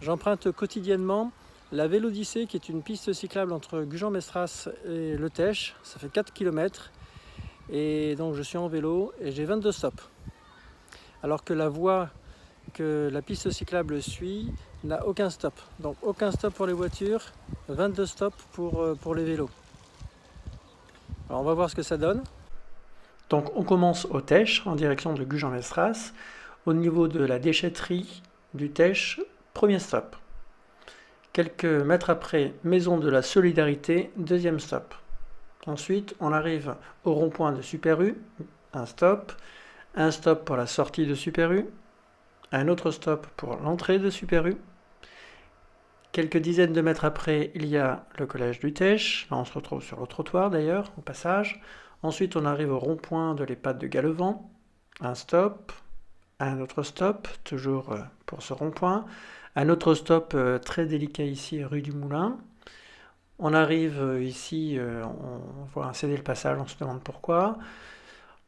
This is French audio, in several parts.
J'emprunte quotidiennement la Vélodyssée, qui est une piste cyclable entre Gujan-Mestras et Le Teche. Ça fait 4 km et donc je suis en vélo et j'ai 22 stops. Alors que la voie que la piste cyclable suit n'a aucun stop. Donc aucun stop pour les voitures, 22 stops pour les vélos. Alors on va voir ce que ça donne. Donc on commence au Teche en direction de Gujan-Mestras. Au niveau de la déchetterie du Teche, premier stop. Quelques mètres après, Maison de la Solidarité, deuxième stop. Ensuite, on arrive au rond-point de Super U, un stop pour la sortie de Super U, un autre stop pour l'entrée de Super U. Quelques dizaines de mètres après, il y a le collège du Teche. Là, on se retrouve sur le trottoir d'ailleurs, au passage. Ensuite, on arrive au rond-point de l'EHPAD de Gallevent, un stop, un autre stop, toujours pour ce rond-point. Un autre stop très délicat ici, rue du Moulin. On arrive ici, on voit céder le passage, on se demande pourquoi.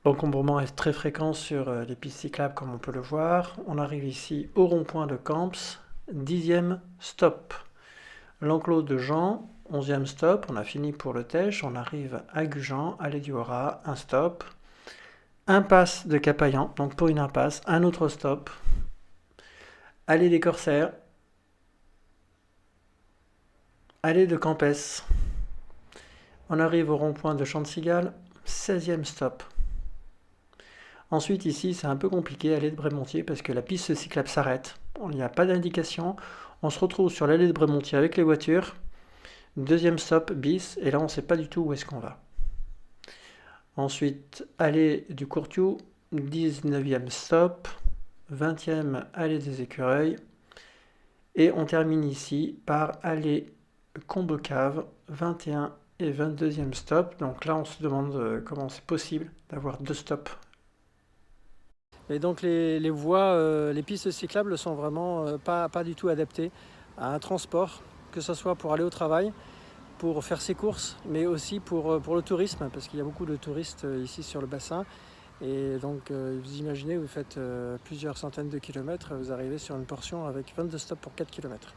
L'encombrement est très fréquent sur les pistes cyclables, comme on peut le voir. On arrive ici au rond-point de Camps, 10e stop. L'enclos de Jean, 11e stop. On a fini pour le Teche. On arrive à Gujan, allée du Haura, un stop. Impasse de Capaillan, donc pour une impasse, un autre stop. Allée des Corsaires. Allée de Campès. On arrive au rond-point de Champ-de-Cigale, 16e stop. Ensuite ici c'est un peu compliqué, allée de Brémontier, parce que la piste cyclable s'arrête. Il n'y a pas d'indication. On se retrouve sur l'allée de Brémontier avec les voitures. Deuxième stop, bis, et là on ne sait pas du tout où est-ce qu'on va. Ensuite, allée du Courtiou, 19e stop. 20e allée des Écureuils. Et on termine ici par allée Combecave, 21 et 22e stop. Donc là, on se demande comment c'est possible d'avoir deux stops. Et donc les voies, les pistes cyclables sont vraiment pas du tout adaptées à un transport, que ce soit pour aller au travail, pour faire ses courses, mais aussi pour le tourisme, parce qu'il y a beaucoup de touristes ici sur le bassin. Et donc vous imaginez, vous faites plusieurs centaines de kilomètres, vous arrivez sur une portion avec 22 stops pour 4 km.